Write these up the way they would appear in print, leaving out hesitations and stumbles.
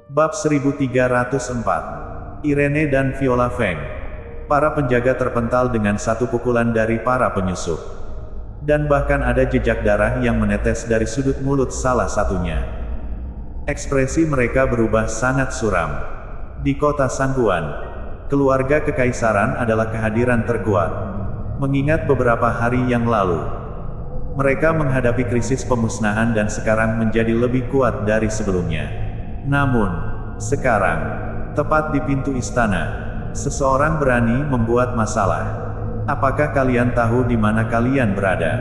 Bab 1304. Irene dan Viola Feng. Para penjaga terpental dengan satu pukulan dari para penyusup. Dan bahkan ada jejak darah yang menetes dari sudut mulut salah satunya. Ekspresi mereka berubah sangat suram. Di kota Sangguan, keluarga kekaisaran adalah kehadiran terkuat. Mengingat beberapa hari yang lalu, mereka menghadapi krisis pemusnahan dan sekarang menjadi lebih kuat dari sebelumnya. Namun, sekarang, tepat di pintu istana, seseorang berani membuat masalah. Apakah kalian tahu di mana kalian berada?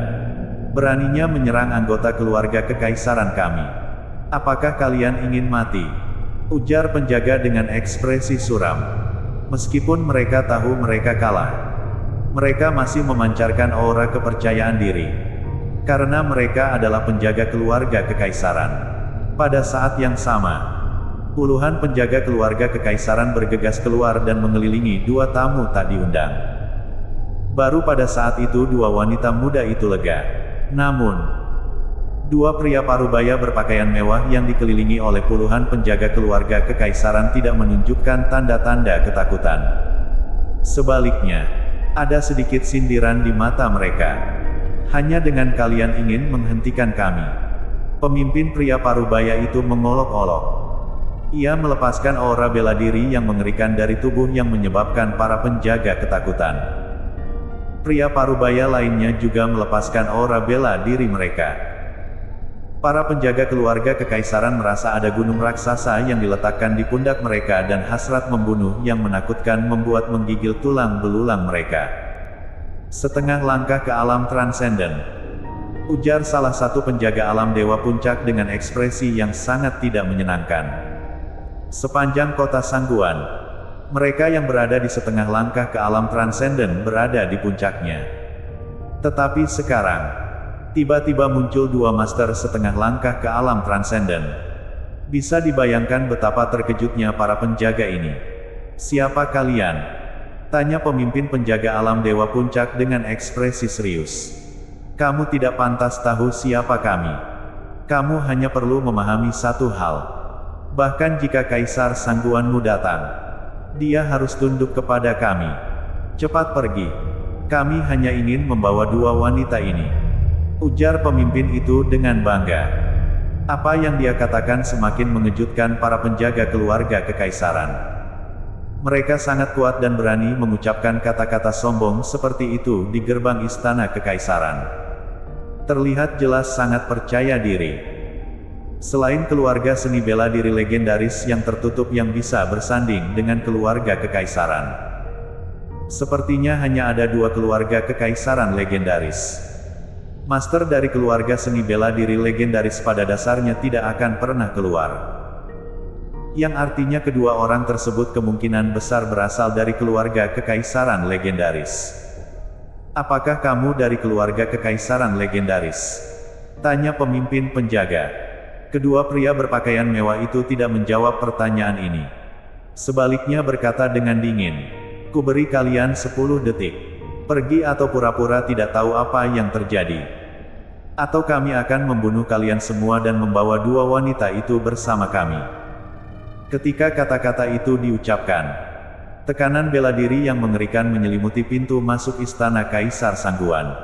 Beraninya menyerang anggota keluarga kekaisaran kami. Apakah kalian ingin mati? Ujar penjaga dengan ekspresi suram. Meskipun mereka tahu mereka kalah, mereka masih memancarkan aura kepercayaan diri. Karena mereka adalah penjaga keluarga kekaisaran. Pada saat yang sama, puluhan penjaga keluarga kekaisaran bergegas keluar dan mengelilingi dua tamu tak diundang. Baru pada saat itu dua wanita muda itu lega. Namun, dua pria parubaya berpakaian mewah yang dikelilingi oleh puluhan penjaga keluarga kekaisaran tidak menunjukkan tanda-tanda ketakutan. Sebaliknya, ada sedikit sindiran di mata mereka. Hanya dengan kalian ingin menghentikan kami. Pemimpin pria parubaya itu mengolok-olok. Ia melepaskan aura bela diri yang mengerikan dari tubuh yang menyebabkan para penjaga ketakutan. Pria parubaya lainnya juga melepaskan aura bela diri mereka. Para penjaga keluarga kekaisaran merasa ada gunung raksasa yang diletakkan di pundak mereka dan hasrat membunuh yang menakutkan membuat menggigil tulang belulang mereka. Setengah langkah ke alam transenden, ujar salah satu penjaga alam Dewa Puncak dengan ekspresi yang sangat tidak menyenangkan. Sepanjang kota Sangguan, mereka yang berada di setengah langkah ke alam transenden berada di puncaknya. Tetapi sekarang, tiba-tiba muncul dua master setengah langkah ke alam transenden. Bisa dibayangkan betapa terkejutnya para penjaga ini. Siapa kalian? Tanya pemimpin penjaga alam Dewa Puncak dengan ekspresi serius. Kamu tidak pantas tahu siapa kami. Kamu hanya perlu memahami satu hal. Bahkan jika Kaisar Sangguanmu datang, dia harus tunduk kepada kami. Cepat pergi. Kami hanya ingin membawa dua wanita ini. Ujar pemimpin itu dengan bangga. Apa yang dia katakan semakin mengejutkan para penjaga keluarga kekaisaran. Mereka sangat kuat dan berani mengucapkan kata-kata sombong seperti itu di gerbang istana kekaisaran. Terlihat jelas sangat percaya diri. Selain keluarga seni bela diri legendaris yang tertutup yang bisa bersanding dengan keluarga kekaisaran, sepertinya hanya ada dua keluarga kekaisaran legendaris. Master dari keluarga seni bela diri legendaris pada dasarnya tidak akan pernah keluar. Yang artinya kedua orang tersebut kemungkinan besar berasal dari keluarga kekaisaran legendaris. Apakah kamu dari keluarga kekaisaran legendaris? Tanya pemimpin penjaga. Kedua pria berpakaian mewah itu tidak menjawab pertanyaan ini. Sebaliknya berkata dengan dingin, "Kuberi kalian 10 detik. Pergi atau pura-pura tidak tahu apa yang terjadi. Atau kami akan membunuh kalian semua dan membawa dua wanita itu bersama kami." Ketika kata-kata itu diucapkan, tekanan bela diri yang mengerikan menyelimuti pintu masuk istana Kaisar Sangguan,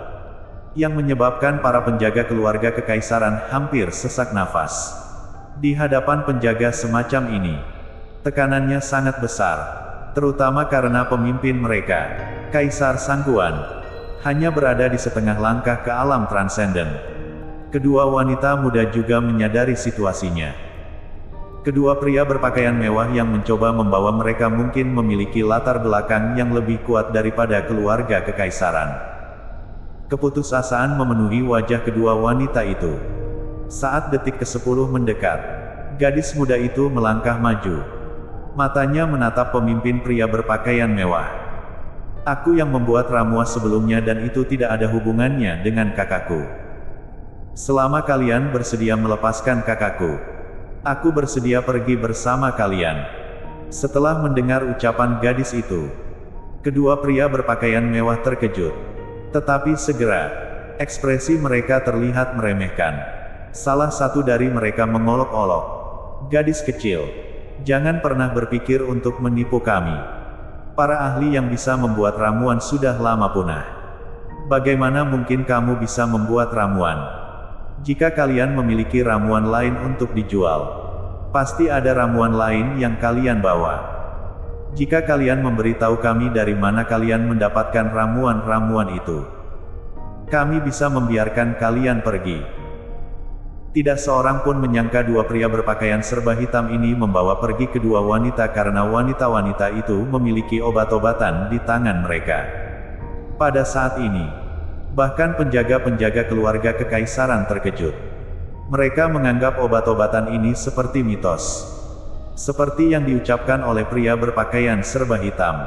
yang menyebabkan para penjaga keluarga kekaisaran hampir sesak nafas. Di hadapan penjaga semacam ini, tekanannya sangat besar, terutama karena pemimpin mereka, Kaisar Sangguan, hanya berada di setengah langkah ke alam transenden. Kedua wanita muda juga menyadari situasinya. Kedua pria berpakaian mewah yang mencoba membawa mereka mungkin memiliki latar belakang yang lebih kuat daripada keluarga kekaisaran. Keputusasaan memenuhi wajah kedua wanita itu. Saat detik ke-10 mendekat, gadis muda itu melangkah maju. Matanya menatap pemimpin pria berpakaian mewah. "Aku yang membuat ramuan sebelumnya dan itu tidak ada hubungannya dengan kakakku. Selama kalian bersedia melepaskan kakakku, aku bersedia pergi bersama kalian." Setelah mendengar ucapan gadis itu, kedua pria berpakaian mewah terkejut. Tetapi segera, ekspresi mereka terlihat meremehkan. Salah satu dari mereka mengolok-olok. "Gadis kecil, Jangan pernah berpikir untuk menipu kami. Para ahli yang bisa membuat ramuan sudah lama punah. Bagaimana mungkin kamu bisa membuat ramuan? Jika kalian memiliki ramuan lain untuk dijual, pasti ada ramuan lain yang kalian bawa. Jika kalian memberitahu kami dari mana kalian mendapatkan ramuan-ramuan itu, kami bisa membiarkan kalian pergi. Tidak seorang pun menyangka dua pria berpakaian serba hitam ini membawa pergi kedua wanita karena wanita-wanita itu memiliki obat-obatan di tangan mereka. Pada saat ini, bahkan penjaga-penjaga keluarga kekaisaran terkejut. Mereka menganggap obat-obatan ini seperti mitos. Seperti yang diucapkan oleh pria berpakaian serba hitam,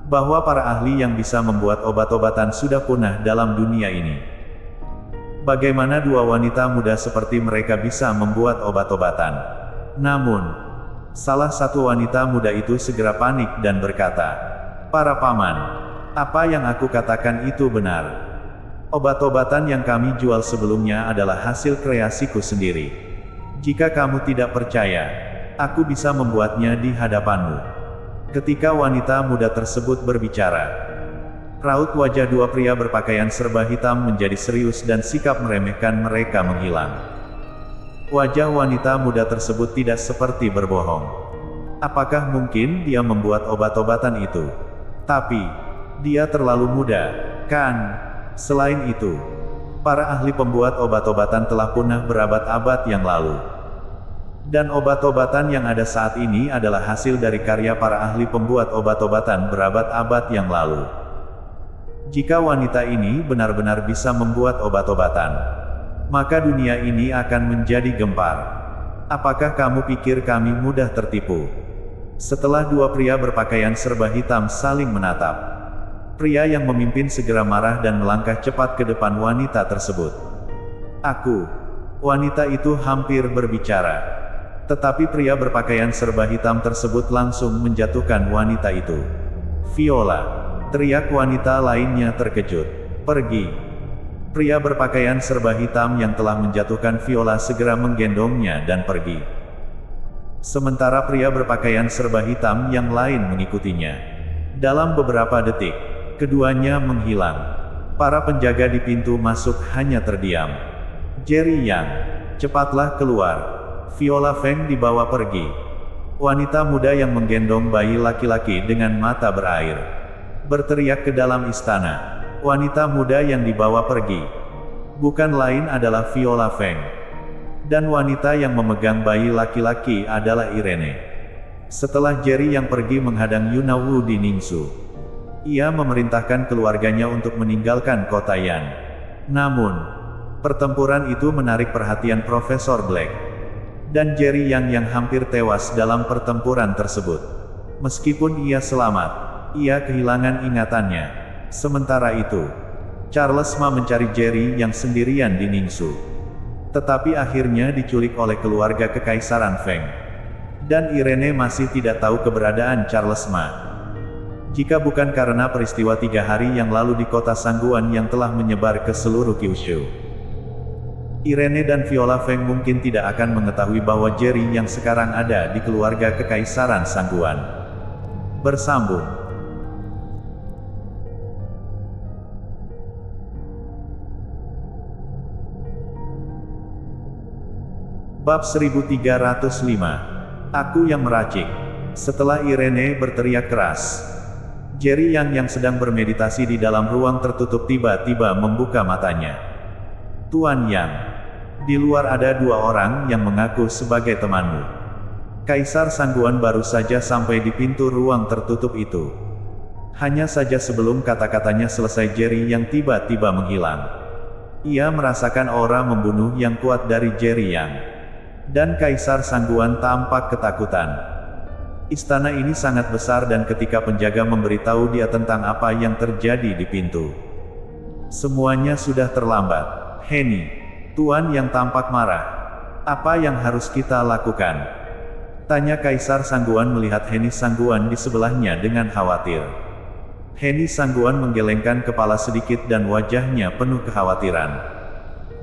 bahwa para ahli yang bisa membuat obat-obatan sudah punah dalam dunia ini. Bagaimana dua wanita muda seperti mereka bisa membuat obat-obatan? Namun, salah satu wanita muda itu segera panik dan berkata, "Para paman, apa yang aku katakan itu benar. Obat-obatan yang kami jual sebelumnya adalah hasil kreasiku sendiri. Jika kamu tidak percaya, aku bisa membuatnya di hadapanmu." Ketika wanita muda tersebut berbicara, raut wajah dua pria berpakaian serba hitam menjadi serius dan sikap meremehkan mereka menghilang. Wajah wanita muda tersebut tidak seperti berbohong. Apakah mungkin dia membuat obat-obatan itu? Tapi, dia terlalu muda, kan? Selain itu, para ahli pembuat obat-obatan telah punah berabad-abad yang lalu. Dan obat-obatan yang ada saat ini adalah hasil dari karya para ahli pembuat obat-obatan berabad-abad yang lalu. Jika wanita ini benar-benar bisa membuat obat-obatan, maka dunia ini akan menjadi gempar. Apakah kamu pikir kami mudah tertipu? Setelah dua pria berpakaian serba hitam saling menatap, pria yang memimpin segera marah dan melangkah cepat ke depan wanita tersebut. Wanita itu hampir berbicara. Tetapi pria berpakaian serba hitam tersebut langsung menjatuhkan wanita itu. "Viola!" teriak wanita lainnya terkejut. "Pergi!" Pria berpakaian serba hitam yang telah menjatuhkan Viola segera menggendongnya dan pergi. Sementara pria berpakaian serba hitam yang lain mengikutinya. Dalam beberapa detik, keduanya menghilang. Para penjaga di pintu masuk hanya terdiam. "Jerry Yang, cepatlah keluar. Viola Feng dibawa pergi." Wanita muda yang menggendong bayi laki-laki dengan mata berair berteriak ke dalam istana. Wanita muda yang dibawa pergi bukan lain adalah Viola Feng. Dan wanita yang memegang bayi laki-laki adalah Irene. Setelah Jerry yang pergi menghadang Yuna Wu di Ningxu, ia memerintahkan keluarganya untuk meninggalkan kota Yan. Namun, pertempuran itu menarik perhatian Profesor Black dan Jerry yang hampir tewas dalam pertempuran tersebut. Meskipun ia selamat, ia kehilangan ingatannya. Sementara itu, Charles Ma mencari Jerry yang sendirian di Ningxu. Tetapi akhirnya diculik oleh keluarga kekaisaran Feng. Dan Irene masih tidak tahu keberadaan Charles Ma. Jika bukan karena peristiwa 3 hari yang lalu di kota Sangguan yang telah menyebar ke seluruh Kyushu, Irene dan Viola Feng mungkin tidak akan mengetahui bahwa Jerry yang sekarang ada di keluarga kekaisaran Sangguan. Bersambung. Bab 1305. Aku yang meracik. Setelah Irene berteriak keras, Jerry yang sedang bermeditasi di dalam ruang tertutup tiba-tiba membuka matanya. "Tuan Yang, di luar ada 2 orang yang mengaku sebagai temanmu." Kaisar Sangguan baru saja sampai di pintu ruang tertutup itu. Hanya saja sebelum kata-katanya selesai Jerry yang tiba-tiba menghilang. Ia merasakan aura membunuh yang kuat dari Jerry Yang. Dan Kaisar Sangguan tampak ketakutan. Istana ini sangat besar dan ketika penjaga memberitahu dia tentang apa yang terjadi di pintu, semuanya sudah terlambat. "Henny," Tuan yang tampak marah. "Apa yang harus kita lakukan?" tanya Kaisar Sangguan melihat Henny Sangguan di sebelahnya dengan khawatir. Henny Sangguan menggelengkan kepala sedikit dan wajahnya penuh kekhawatiran.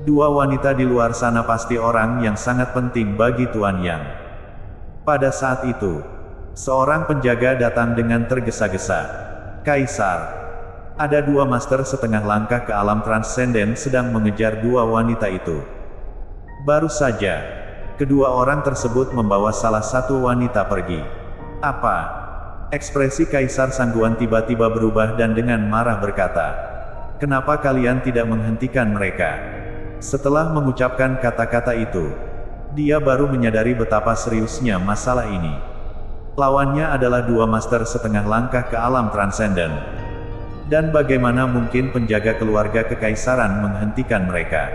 "2 wanita di luar sana pasti orang yang sangat penting bagi Tuan Yang. Pada saat itu, seorang penjaga datang dengan tergesa-gesa. Kaisar, ada dua master setengah langkah ke alam transenden sedang mengejar dua wanita itu. Baru saja, kedua orang tersebut membawa salah satu wanita pergi. Apa? Ekspresi Kaisar Sangguan tiba-tiba berubah dan dengan marah berkata, "Kenapa kalian tidak menghentikan mereka?" Setelah mengucapkan kata-kata itu, dia baru menyadari betapa seriusnya masalah ini. Lawannya adalah dua master setengah langkah ke alam transenden. Dan bagaimana mungkin penjaga keluarga kekaisaran menghentikan mereka?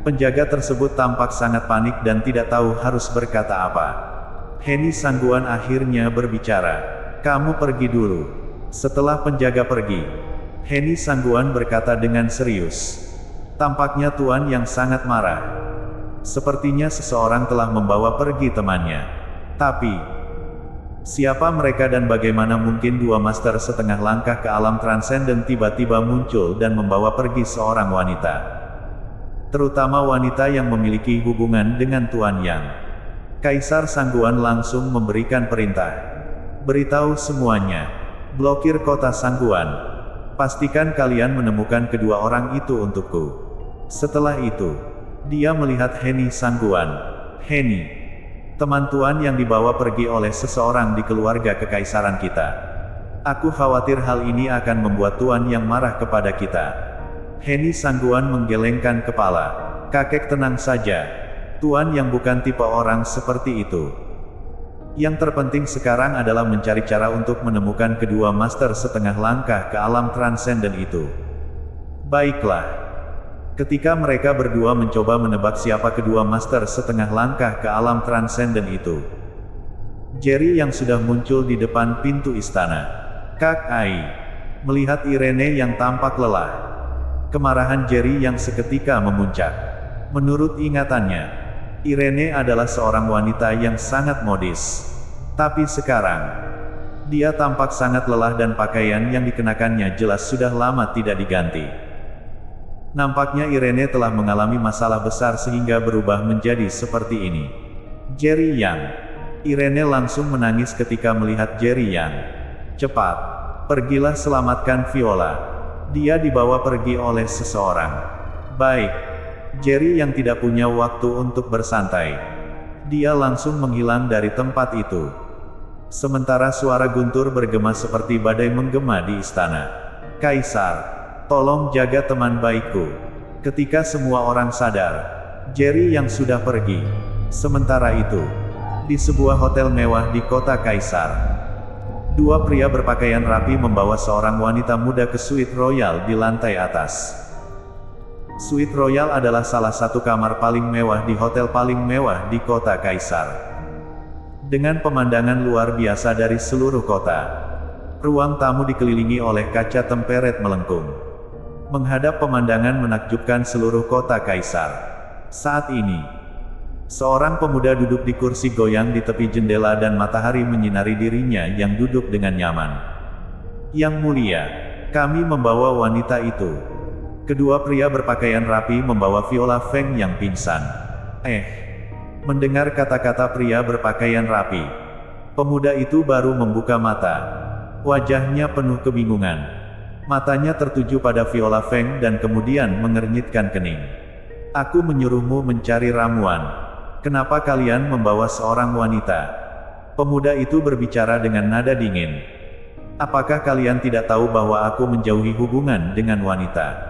Penjaga tersebut tampak sangat panik dan tidak tahu harus berkata apa. Heni Sangguan akhirnya berbicara. "Kamu pergi dulu." Setelah penjaga pergi, Heni Sangguan berkata dengan serius. Tampaknya tuan yang sangat marah. Sepertinya seseorang telah membawa pergi temannya. Tapi, siapa mereka dan bagaimana mungkin dua master setengah langkah ke alam transenden tiba-tiba muncul dan membawa pergi seorang wanita? Terutama wanita yang memiliki hubungan dengan Tuan Yang. Kaisar Sangguan langsung memberikan perintah. "Beritahu semuanya. Blokir kota Sangguan. Pastikan kalian menemukan kedua orang itu untukku." Setelah itu, dia melihat Heni Sangguan. "Heni, teman Tuan yang dibawa pergi oleh seseorang di keluarga kekaisaran kita. Aku khawatir hal ini akan membuat Tuan yang marah kepada kita." Heni Sangguan menggelengkan kepala. "Kakek tenang saja. Tuan yang bukan tipe orang seperti itu. Yang terpenting sekarang adalah mencari cara untuk menemukan kedua master setengah langkah ke alam transenden itu." Baiklah. Ketika mereka berdua mencoba menebak siapa kedua master setengah langkah ke alam transenden itu, Jerry yang sudah muncul di depan pintu istana. "Kak Ai." Melihat Irene yang tampak lelah, kemarahan Jerry yang seketika memuncak. Menurut ingatannya, Irene adalah seorang wanita yang sangat modis. Tapi sekarang, dia tampak sangat lelah dan pakaian yang dikenakannya jelas sudah lama tidak diganti. Nampaknya Irene telah mengalami masalah besar sehingga berubah menjadi seperti ini. Jerry Yang. Irene langsung menangis ketika melihat Jerry Yang. "Cepat, pergilah selamatkan Viola. Dia dibawa pergi oleh seseorang." "Baik." Jerry yang tidak punya waktu untuk bersantai. Dia langsung menghilang dari tempat itu. Sementara suara guntur bergema seperti badai menggema di istana. "Kaisar, tolong jaga teman baikku." Ketika semua orang sadar, Jerry yang sudah pergi. Sementara itu, di sebuah hotel mewah di kota Kaisar, dua pria berpakaian rapi membawa seorang wanita muda ke suite royal di lantai atas. Suite royal adalah salah satu kamar paling mewah di hotel paling mewah di kota Kaisar. Dengan pemandangan luar biasa dari seluruh kota, ruang tamu dikelilingi oleh kaca temperet melengkung, menghadap pemandangan menakjubkan seluruh kota Kaisar. Saat ini, seorang pemuda duduk di kursi goyang di tepi jendela dan matahari menyinari dirinya yang duduk dengan nyaman. "Yang mulia, kami membawa wanita itu." Kedua pria berpakaian rapi membawa Viola Feng yang pingsan. Mendengar kata-kata pria berpakaian rapi, pemuda itu baru membuka mata. Wajahnya penuh kebingungan. Matanya tertuju pada Viola Feng dan kemudian mengernyitkan kening. "Aku menyuruhmu mencari ramuan. Kenapa kalian membawa seorang wanita?" Pemuda itu berbicara dengan nada dingin. "Apakah kalian tidak tahu bahwa aku menjauhi hubungan dengan wanita?"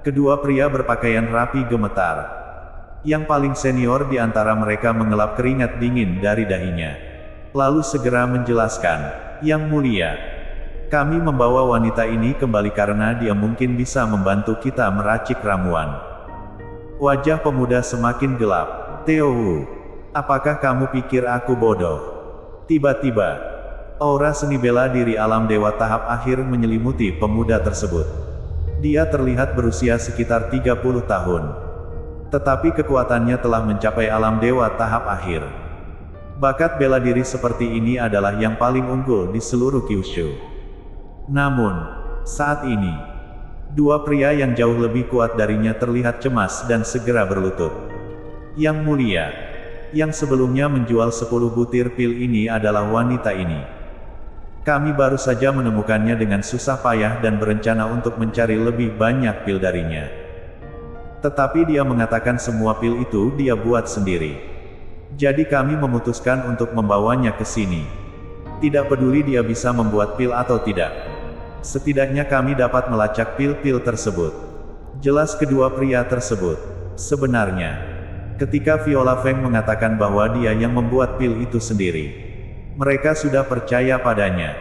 Kedua pria berpakaian rapi gemetar. Yang paling senior di antara mereka mengelap keringat dingin dari dahinya. Lalu segera menjelaskan, "Yang mulia, kami membawa wanita ini kembali karena dia mungkin bisa membantu kita meracik ramuan." Wajah pemuda semakin gelap. "Theo Wu, apakah kamu pikir aku bodoh?" Tiba-tiba, aura seni bela diri alam dewa tahap akhir menyelimuti pemuda tersebut. Dia terlihat berusia sekitar 30 tahun. Tetapi kekuatannya telah mencapai alam dewa tahap akhir. Bakat bela diri seperti ini adalah yang paling unggul di seluruh Kyushu. Namun, saat ini, dua pria yang jauh lebih kuat darinya terlihat cemas dan segera berlutut. "Yang mulia, Yang sebelumnya menjual 10 butir pil ini adalah wanita ini. Kami baru saja menemukannya dengan susah payah dan berencana untuk mencari lebih banyak pil darinya. Tetapi dia mengatakan semua pil itu dia buat sendiri. Jadi kami memutuskan untuk membawanya ke sini. Tidak peduli dia bisa membuat pil atau tidak. Setidaknya kami dapat melacak pil-pil tersebut. Jelas kedua pria tersebut. Sebenarnya, ketika Viola Feng mengatakan bahwa dia yang membuat pil itu sendiri, mereka sudah percaya padanya.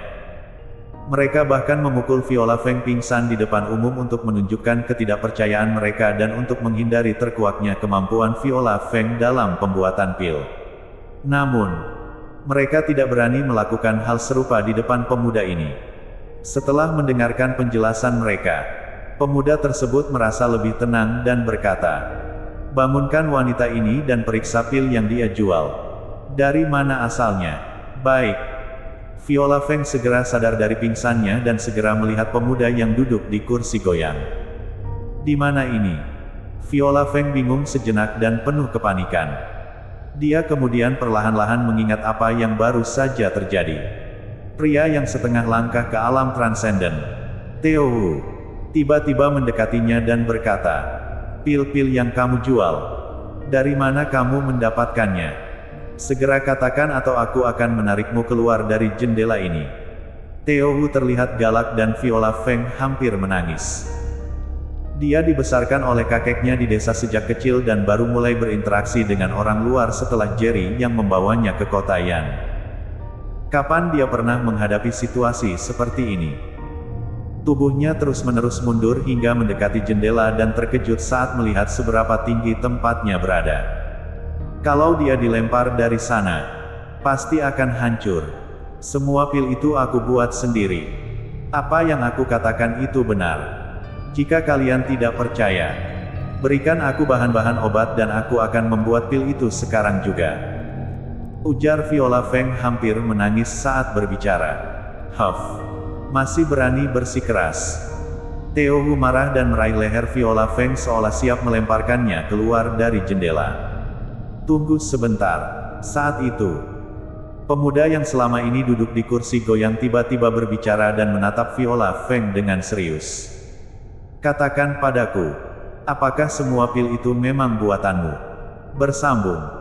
Mereka bahkan memukul Viola Feng pingsan di depan umum untuk menunjukkan ketidakpercayaan mereka dan untuk menghindari terkuaknya kemampuan Viola Feng dalam pembuatan pil. Namun, mereka tidak berani melakukan hal serupa di depan pemuda ini. Setelah mendengarkan penjelasan mereka, pemuda tersebut merasa lebih tenang dan berkata, "Bangunkan wanita ini dan periksa pil yang dia jual. Dari mana asalnya?" "Baik." Viola Feng segera sadar dari pingsannya dan segera melihat pemuda yang duduk di kursi goyang. "Di mana ini?" Viola Feng bingung sejenak dan penuh kepanikan. Dia kemudian perlahan-lahan mengingat apa yang baru saja terjadi. Pria yang setengah langkah ke alam transenden, Teo Wu, tiba-tiba mendekatinya dan berkata, "Pil-pil yang kamu jual, dari mana kamu mendapatkannya? Segera katakan atau aku akan menarikmu keluar dari jendela ini." Teo Wu terlihat galak dan Viola Feng hampir menangis. Dia dibesarkan oleh kakeknya di desa sejak kecil dan baru mulai berinteraksi dengan orang luar setelah Jerry yang membawanya ke kota Yan. Kapan dia pernah menghadapi situasi seperti ini? Tubuhnya terus-menerus mundur hingga mendekati jendela dan terkejut saat melihat seberapa tinggi tempatnya berada. Kalau dia dilempar dari sana, pasti akan hancur. Semua pil itu aku buat sendiri. Apa yang aku katakan itu benar. Jika kalian tidak percaya, berikan aku bahan-bahan obat dan aku akan membuat pil itu sekarang juga. Ujar Viola Feng hampir menangis saat berbicara. "Huff, masih berani bersikeras." Teo Wu marah dan meraih leher Viola Feng seolah siap melemparkannya keluar dari jendela. "Tunggu sebentar." Saat itu, pemuda yang selama ini duduk di kursi goyang tiba-tiba berbicara dan menatap Viola Feng dengan serius. "Katakan padaku, apakah semua pil itu memang buatanmu?" Bersambung.